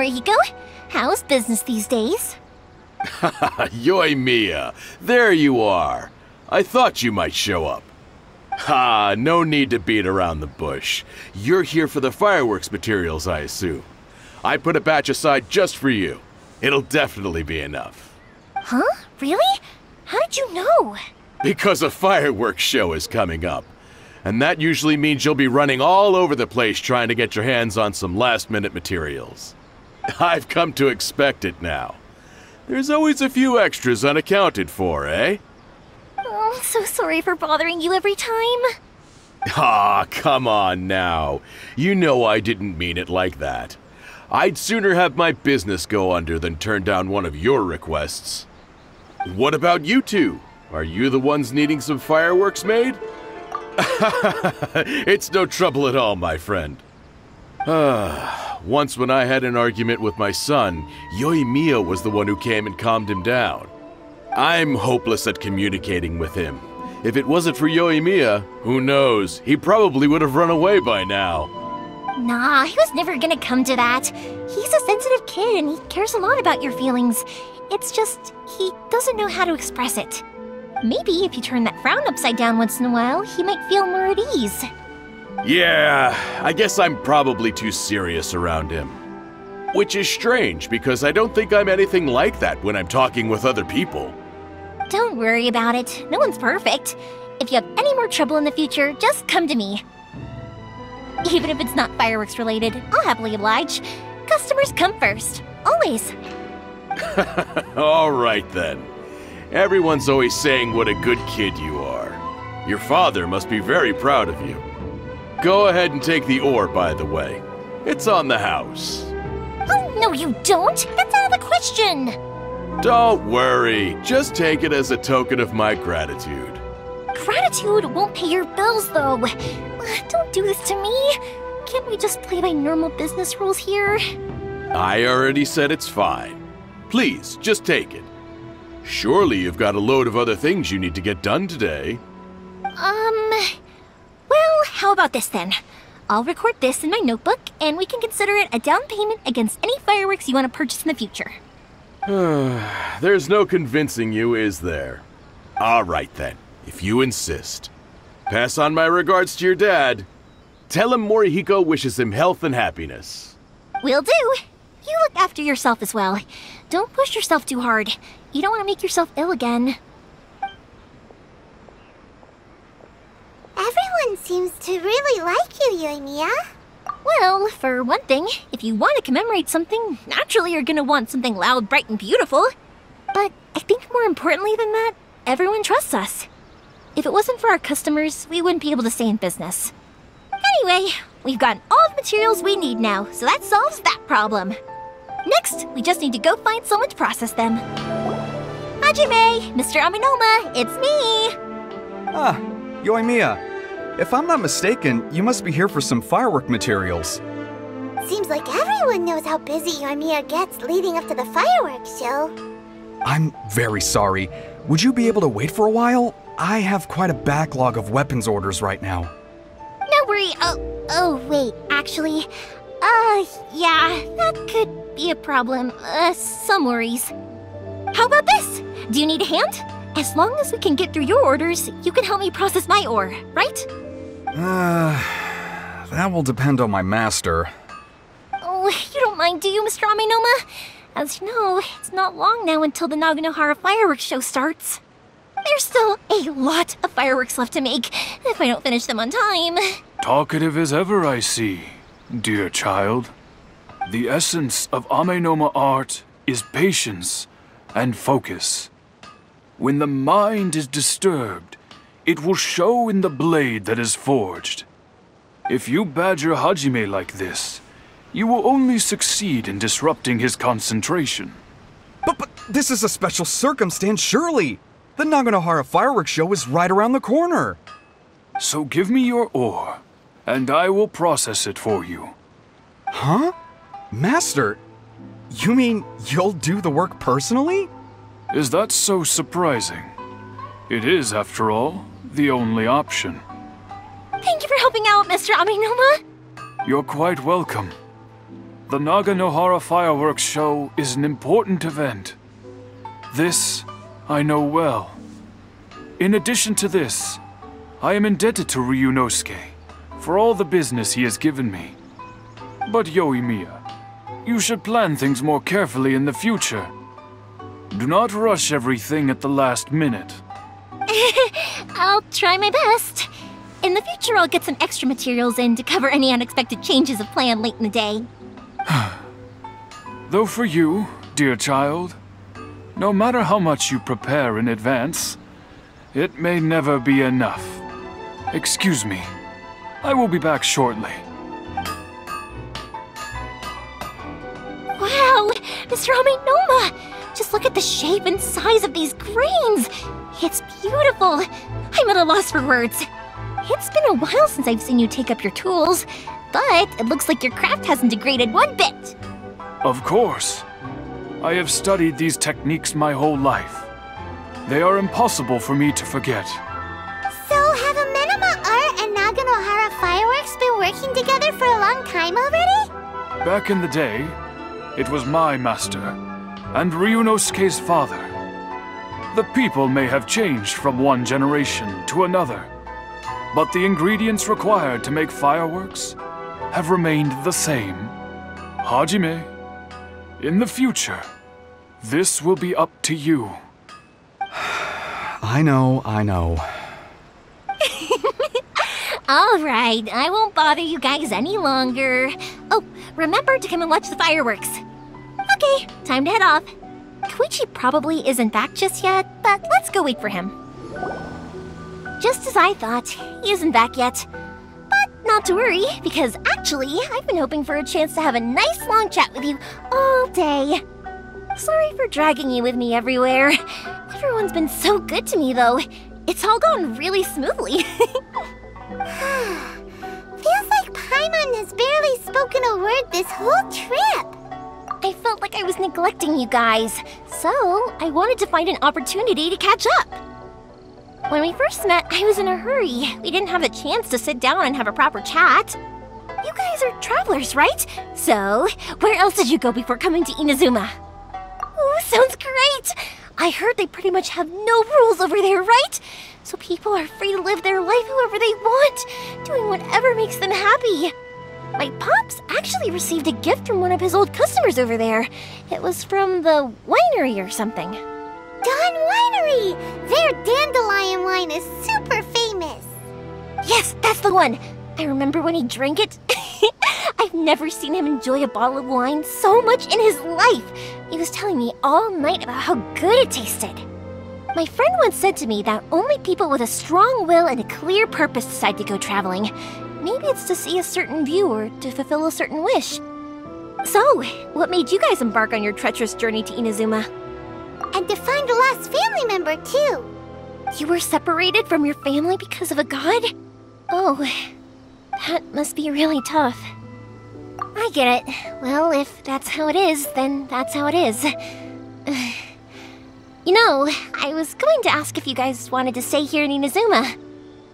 Morihiko. How's business these days? Yoimiya, there you are. I thought you might show up. Ha, no need to beat around the bush. You're here for the fireworks materials, I assume. I put a batch aside just for you. It'll definitely be enough. Huh? Really? How did you know? Because a fireworks show is coming up. And that usually means you'll be running all over the place trying to get your hands on some last-minute materials. I've come to expect it now. There's always a few extras unaccounted for, eh? Oh, I'm so sorry for bothering you every time. Ah, come on now. You know I didn't mean it like that. I'd sooner have my business go under than turn down one of your requests. What about you two? Are you the ones needing some fireworks made? It's no trouble at all, my friend. Once when I had an argument with my son, Yoimiya was the one who came and calmed him down. I'm hopeless at communicating with him. If it wasn't for Yoimiya, who knows, he probably would have run away by now. Nah, he was never gonna come to that. He's a sensitive kid and he cares a lot about your feelings. It's just, he doesn't know how to express it. Maybe if you turn that frown upside down once in a while, he might feel more at ease. Yeah, I guess I'm probably too serious around him. Which is strange, because I don't think I'm anything like that when I'm talking with other people. Don't worry about it. No one's perfect. If you have any more trouble in the future, just come to me. Even if it's not fireworks related, I'll happily oblige. Customers come first. Always. All right then. Everyone's always saying what a good kid you are. Your father must be very proud of you. Go ahead and take the ore, by the way. It's on the house. Oh, no you don't! That's out of the question! Don't worry. Just take it as a token of my gratitude. Gratitude won't pay your bills, though. Don't do this to me. Can't we just play by normal business rules here? I already said it's fine. Please, just take it. Surely you've got a load of other things you need to get done today. Well, how about this then? I'll record this in my notebook, and we can consider it a down payment against any fireworks you want to purchase in the future. There's no convincing you, is there? All right then, if you insist. Pass on my regards to your dad. Tell him Morihiko wishes him health and happiness. Will do. You look after yourself as well. Don't push yourself too hard. You don't want to make yourself ill again. Everyone seems to really like you, Yoimiya. Well, for one thing, if you want to commemorate something, naturally you're gonna want something loud, bright, and beautiful. But I think more importantly than that, everyone trusts us. If it wasn't for our customers, we wouldn't be able to stay in business. Anyway, we've gotten all the materials we need now, so that solves that problem. Next, we just need to go find someone to process them. Hajime, Mr. Aminoma, it's me! Ah, Yoimiya. If I'm not mistaken, you must be here for some firework materials. Seems like everyone knows how busy Yoimiya gets leading up to the fireworks show. I'm very sorry. Would you be able to wait for a while? I have quite a backlog of weapons orders right now. No worry. Oh, wait, actually, yeah, that could be a problem. Some worries. How about this? Do you need a hand? As long as we can get through your orders, you can help me process my ore, right? That will depend on my master. Oh, you don't mind, do you, Mr. Aminoma? As you know, it's not long now until the Naganohara fireworks show starts. There's still a lot of fireworks left to make, if I don't finish them on time. Talkative as ever, I see, dear child. The essence of Amenoma art is patience and focus. When the mind is disturbed, it will show in the blade that is forged. If you badger Hajime like this, you will only succeed in disrupting his concentration. But this is a special circumstance, surely! The Naganohara fireworks show is right around the corner! So give me your ore, and I will process it for you. Huh? Master, you mean you'll do the work personally? Is that so surprising? It is, after all, the only option. Thank you for helping out, Mr. Aminoma. You're quite welcome. The Naganohara fireworks show is an important event. This I know well. In addition to this, I am indebted to Ryunosuke for all the business he has given me. But Yoimiya, you should plan things more carefully in the future. Do not rush everything at the last minute. I'll try my best. In the future, I'll get some extra materials in to cover any unexpected changes of plan late in the day. Though for you, dear child, no matter how much you prepare in advance, it may never be enough. Excuse me. I will be back shortly. Wow, Mr. Amenoma! Just look at the shape and size of these grains! It's beautiful! I'm at a loss for words. It's been a while since I've seen you take up your tools, but it looks like your craft hasn't degraded one bit. Of course. I have studied these techniques my whole life. They are impossible for me to forget. So have Amenoma Art and Naganohara Fireworks been working together for a long time already? Back in the day, it was my master, and Ryunosuke's father. The people may have changed from one generation to another, but the ingredients required to make fireworks have remained the same. Hajime, in the future, this will be up to you. I know. Alright, I won't bother you guys any longer. Oh, remember to come and watch the fireworks. Okay, time to head off. Koichi probably isn't back just yet, but let's go wait for him. Just as I thought, he isn't back yet. But not to worry, because actually, I've been hoping for a chance to have a nice long chat with you all day. Sorry for dragging you with me everywhere. Everyone's been so good to me, though. It's all gone really smoothly. Feels like Paimon has barely spoken a word this whole trip. I felt like I was neglecting you guys, so I wanted to find an opportunity to catch up. When we first met, I was in a hurry. We didn't have a chance to sit down and have a proper chat. You guys are travelers, right? So, where else did you go before coming to Inazuma? Ooh, sounds great! I heard they pretty much have no rules over there, right? So people are free to live their life however they want, doing whatever makes them happy. My pops actually received a gift from one of his old customers over there. It was from the winery or something. Dawn Winery! Their dandelion wine is super famous. Yes, that's the one. I remember when he drank it. I've never seen him enjoy a bottle of wine so much in his life. He was telling me all night about how good it tasted. My friend once said to me that only people with a strong will and a clear purpose decide to go traveling. Maybe it's to see a certain view or to fulfill a certain wish. So, what made you guys embark on your treacherous journey to Inazuma? And to find a lost family member, too. You were separated from your family because of a god? Oh, that must be really tough. I get it. Well, if that's how it is, then that's how it is. You know, I was going to ask if you guys wanted to stay here in Inazuma.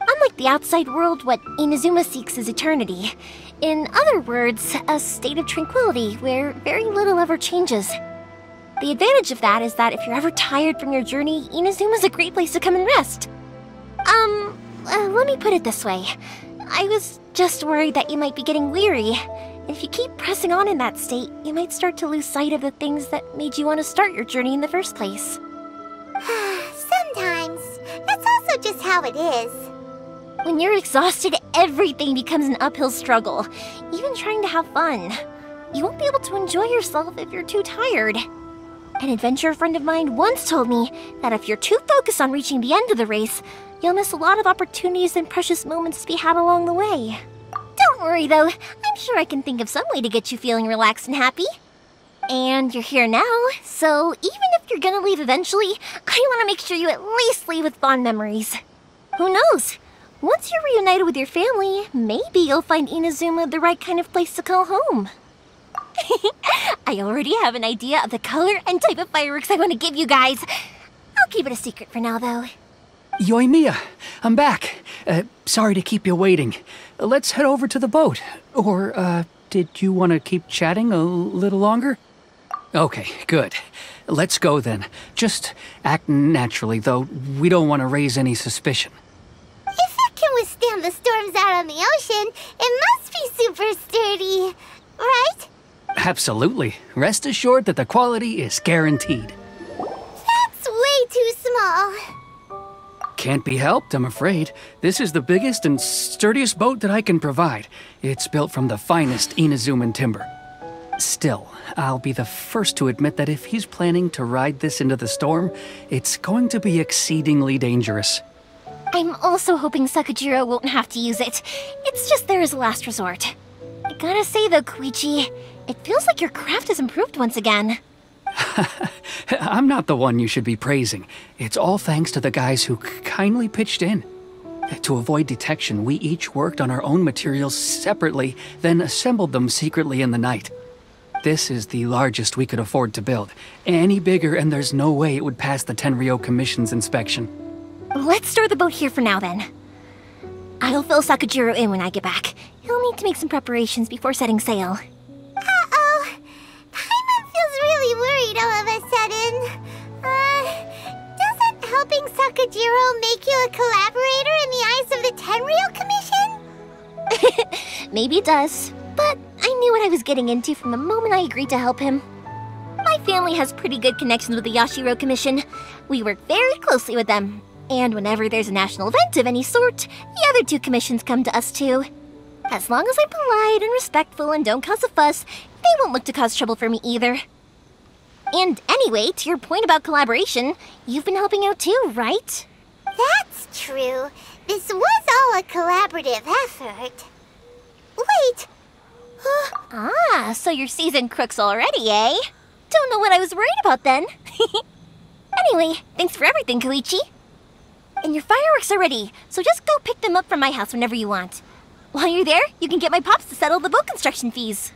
Unlike the outside world, what Inazuma seeks is eternity. In other words, a state of tranquility where very little ever changes. The advantage of that is that if you're ever tired from your journey, Inazuma's a great place to come and rest. Let me put it this way. I was just worried that you might be getting weary. If you keep pressing on in that state, you might start to lose sight of the things that made you want to start your journey in the first place. Sometimes. That's also just how it is. When you're exhausted, everything becomes an uphill struggle, even trying to have fun. You won't be able to enjoy yourself if you're too tired. An adventurer friend of mine once told me that if you're too focused on reaching the end of the race, you'll miss a lot of opportunities and precious moments to be had along the way. Don't worry though, I'm sure I can think of some way to get you feeling relaxed and happy. And you're here now, so even if you're gonna leave eventually, I want to make sure you at least leave with fond memories. Who knows? Once you're reunited with your family, maybe you'll find Inazuma the right kind of place to call home. I already have an idea of the color and type of fireworks I want to give you guys. I'll keep it a secret for now, though. Yoimiya, I'm back. Sorry to keep you waiting. Let's head over to the boat. Or, did you want to keep chatting a little longer? Okay, good. Let's go then. Just act naturally, though we don't want to raise any suspicion. If it can withstand the storms out on the ocean, it must be super sturdy, right? Absolutely. Rest assured that the quality is guaranteed. That's way too small. Can't be helped, I'm afraid. This is the biggest and sturdiest boat that I can provide. It's built from the finest Inazuman timber. Still, I'll be the first to admit that if he's planning to ride this into the storm, it's going to be exceedingly dangerous. I'm also hoping Sakujirou won't have to use it. It's just there as a last resort. I gotta say though, Koichi, it feels like your craft has improved once again. I'm not the one you should be praising. It's all thanks to the guys who kindly pitched in. To avoid detection, we each worked on our own materials separately, then assembled them secretly in the night. This is the largest we could afford to build. Any bigger and there's no way it would pass the Tenryou Commission's inspection. Let's store the boat here for now then. I'll fill Sakujirou in when I get back. He'll need to make some preparations before setting sail. Uh-oh. Paimon feels really worried all of a sudden. Doesn't helping Sakujirou make you a collaborator in the eyes of the Tenryou Commission? Maybe it does, but I knew what I was getting into from the moment I agreed to help him. My family has pretty good connections with the Yashiro Commission. We work very closely with them. And whenever there's a national event of any sort, the other two commissions come to us too. As long as I'm polite and respectful and don't cause a fuss, they won't look to cause trouble for me either. And anyway, to your point about collaboration, you've been helping out too, right? That's true. This was all a collaborative effort. Wait. So you're seasoned crooks already, eh? Don't know what I was worried about then. Anyway, thanks for everything, Koichi. And your fireworks are ready, so just go pick them up from my house whenever you want. While you're there, you can get my pops to settle the boat construction fees.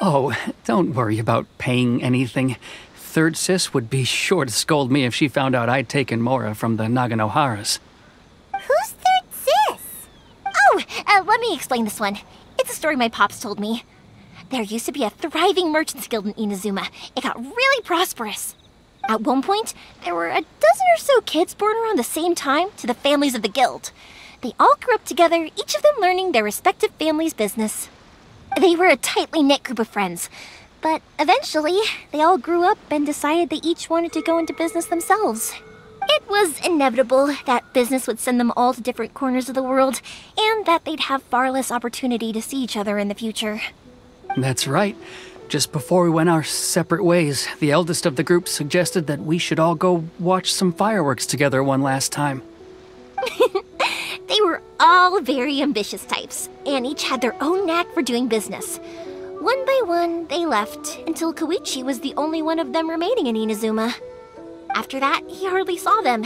Oh, don't worry about paying anything. Third Sis would be sure to scold me if she found out I'd taken Mora from the Naganoharas. Who's Third Sis? Oh, let me explain this one. It's a story my pops told me. There used to be a thriving merchants guild in Inazuma. It got really prosperous. At one point, there were a dozen or so kids born around the same time to the families of the guild. They all grew up together, each of them learning their respective family's business. They were a tightly knit group of friends, but eventually, they all grew up and decided they each wanted to go into business themselves. It was inevitable that business would send them all to different corners of the world, and that they'd have far less opportunity to see each other in the future. That's right. Just before we went our separate ways, the eldest of the group suggested that we should all go watch some fireworks together one last time. They were all very ambitious types, and each had their own knack for doing business. One by one, they left, until Koichi was the only one of them remaining in Inazuma. After that, he hardly saw them.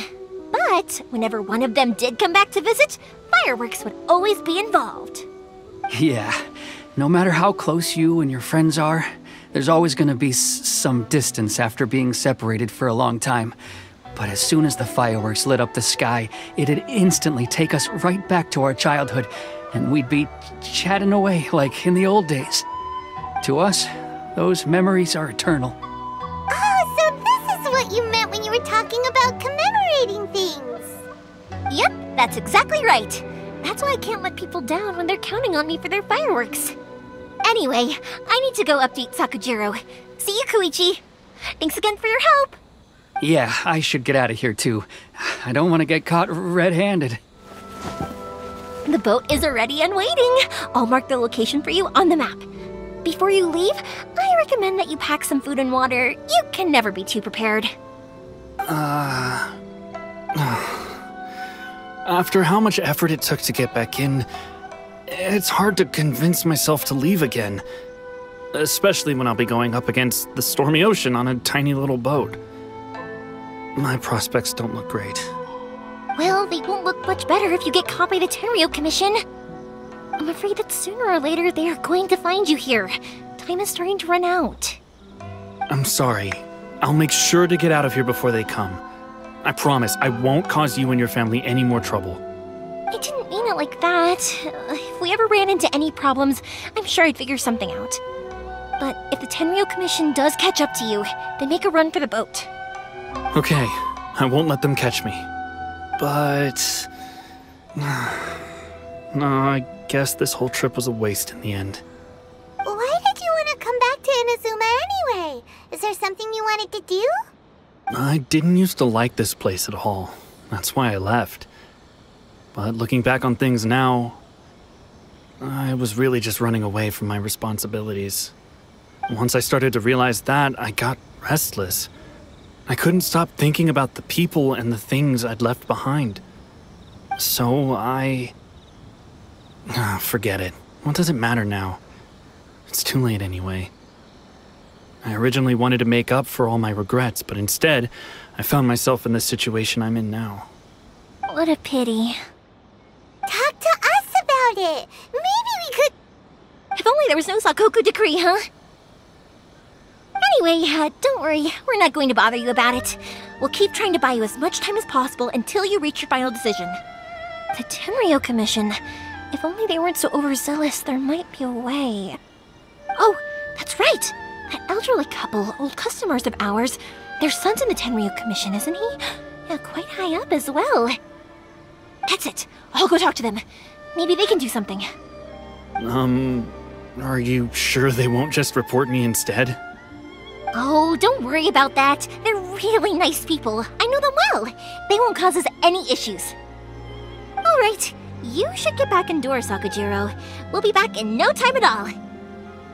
But whenever one of them did come back to visit, fireworks would always be involved. Yeah, no matter how close you and your friends are, there's always gonna be some distance after being separated for a long time. But as soon as the fireworks lit up the sky, it'd instantly take us right back to our childhood, and we'd be chatting away like in the old days. To us, those memories are eternal. Oh, so this is what you meant when you were talking about commemorating things. Yep, that's exactly right. That's why I can't let people down when they're counting on me for their fireworks. Anyway, I need to go update Sakujirou. See you, Koichi. Thanks again for your help. Yeah, I should get out of here too. I don't want to get caught red-handed. The boat is ready and waiting. I'll mark the location for you on the map. Before you leave, I recommend that you pack some food and water. You can never be too prepared. After how much effort it took to get back in, it's hard to convince myself to leave again. Especially when I'll be going up against the stormy ocean on a tiny little boat. My prospects don't look great. Well, they won't look much better if you get caught by the Tenryou Commission. I'm afraid that sooner or later they are going to find you here. Time is starting to run out. I'm sorry. I'll make sure to get out of here before they come. I promise I won't cause you and your family any more trouble. I didn't mean it like that. If we ever ran into any problems, I'm sure I'd figure something out. But if the Tenryou Commission does catch up to you, then make a run for the boat. Okay, I won't let them catch me. But... no, I guess this whole trip was a waste in the end. Why did you want to come back to Inazuma anyway? Is there something you wanted to do? I didn't used to like this place at all. That's why I left. But looking back on things now, I was really just running away from my responsibilities. Once I started to realize that, I got restless. I couldn't stop thinking about the people and the things I'd left behind. So forget it. What does it matter now? It's too late anyway. I originally wanted to make up for all my regrets, but instead, I found myself in the situation I'm in now. What a pity. Talk to us about it. Maybe we could... If only there was no Sakoku decree, huh? Anyway, don't worry. We're not going to bother you about it. We'll keep trying to buy you as much time as possible until you reach your final decision. The Tenryou Commission. If only they weren't so overzealous, there might be a way. Oh, that's right! That elderly couple, old customers of ours, their son's in the Tenryou Commission, isn't he? Yeah, quite high up as well. That's it. I'll go talk to them. Maybe they can do something. Are you sure they won't just report me instead? Oh, don't worry about that. They're really nice people. I know them well. They won't cause us any issues. All right. You should get back indoors, Sakujirou. We'll be back in no time at all.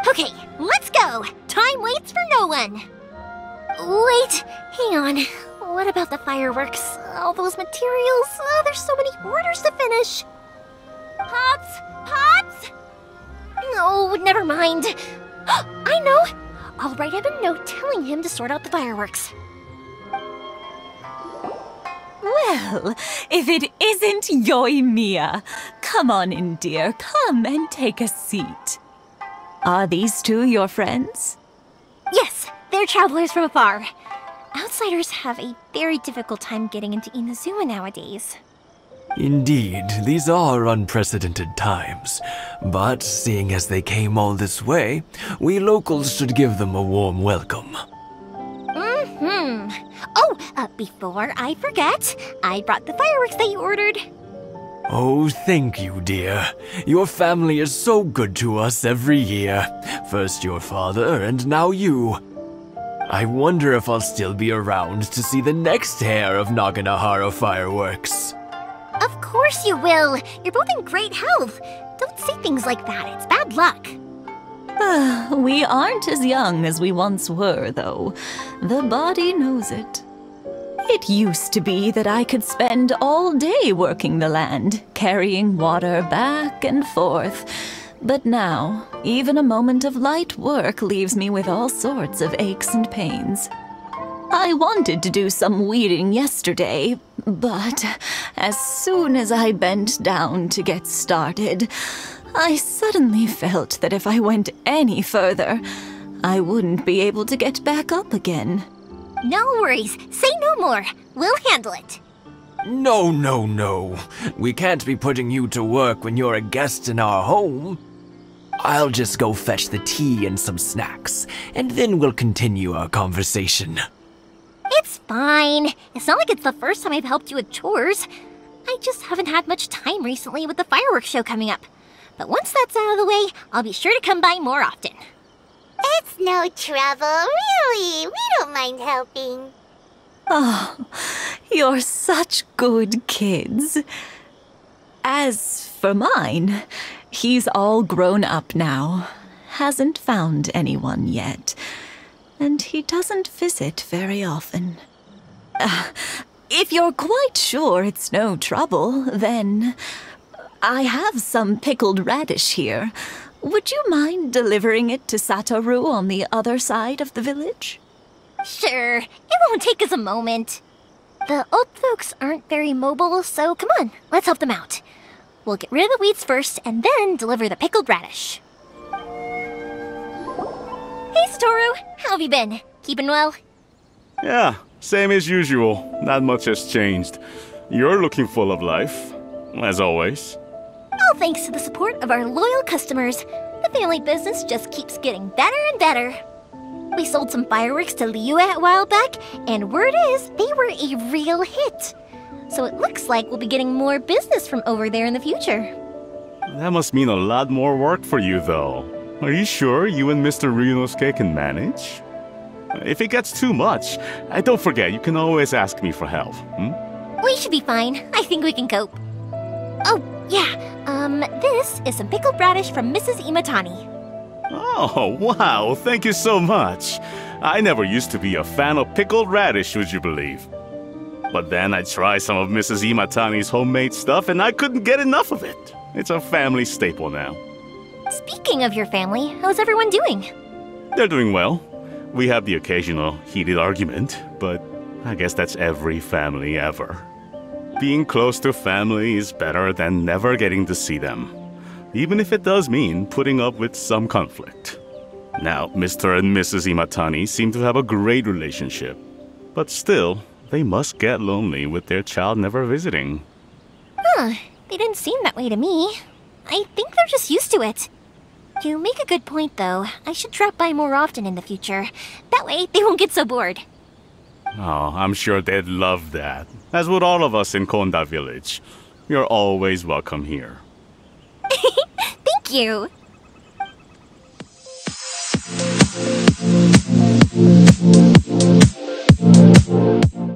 Okay, let's go. Time waits for no one. Wait, hang on. What about the fireworks? All those materials? Oh, there's so many orders to finish. Pops! Pops! No, never mind. I know. I'll write him a note telling him to sort out the fireworks. Well, if it isn't Yoimiya. Come on in, dear. Come and take a seat. Are these two your friends? Yes, they're travelers from afar. Outsiders have a very difficult time getting into Inazuma nowadays. Indeed, these are unprecedented times. But seeing as they came all this way, we locals should give them a warm welcome. Oh, before I forget, I brought the fireworks that you ordered. Oh, thank you, dear. Your family is so good to us every year. First your father, and now you. I wonder if I'll still be around to see the next hair of Naganohara fireworks. Of course you will. You're both in great health. Don't say things like that. It's bad luck. We aren't as young as we once were, though. The body knows it. It used to be that I could spend all day working the land, carrying water back and forth. But now, even a moment of light work leaves me with all sorts of aches and pains. I wanted to do some weeding yesterday, but as soon as I bent down to get started, I suddenly felt that if I went any further, I wouldn't be able to get back up again. No worries. Say no more. We'll handle it. No, no, no. We can't be putting you to work when you're a guest in our home. I'll just go fetch the tea and some snacks, and then we'll continue our conversation. It's fine. It's not like it's the first time I've helped you with chores. I just haven't had much time recently with the fireworks show coming up. But once that's out of the way, I'll be sure to come by more often. It's no trouble, really. We don't mind helping. Oh, you're such good kids. As for mine, he's all grown up now. Hasn't found anyone yet. And he doesn't visit very often. If you're quite sure it's no trouble, then I have some pickled radish here. Would you mind delivering it to Satoru on the other side of the village? Sure. It won't take us a moment. The old folks aren't very mobile, so come on, let's help them out. We'll get rid of the weeds first and then deliver the pickled radish. Hey, Satoru. How have you been? Keeping well? Yeah, same as usual. Not much has changed. You're looking full of life, as always. All thanks to the support of our loyal customers, the family business just keeps getting better and better. We sold some fireworks to Liyue a while back, and word is they were a real hit. So it looks like we'll be getting more business from over there in the future. That must mean a lot more work for you, though. Are you sure you and Mr. Ryunosuke can manage? If it gets too much, don't forget, you can always ask me for help. We should be fine. I think we can cope. Oh, yeah. This is some pickled radish from Mrs. Imatani. Oh, wow, thank you so much. I never used to be a fan of pickled radish, would you believe? But then I tried some of Mrs. Imatani's homemade stuff and I couldn't get enough of it. It's a family staple now. Speaking of your family, how's everyone doing? They're doing well. We have the occasional heated argument, but I guess that's every family ever. Being close to family is better than never getting to see them, even if it does mean putting up with some conflict. Now, Mr. and Mrs. Imatani seem to have a great relationship, but still, they must get lonely with their child never visiting. Huh, they didn't seem that way to me. I think they're just used to it. You make a good point, though. I should drop by more often in the future. That way, they won't get so bored. Oh, I'm sure they'd love that, as would all of us in Konda Village. You're always welcome here. Thank you.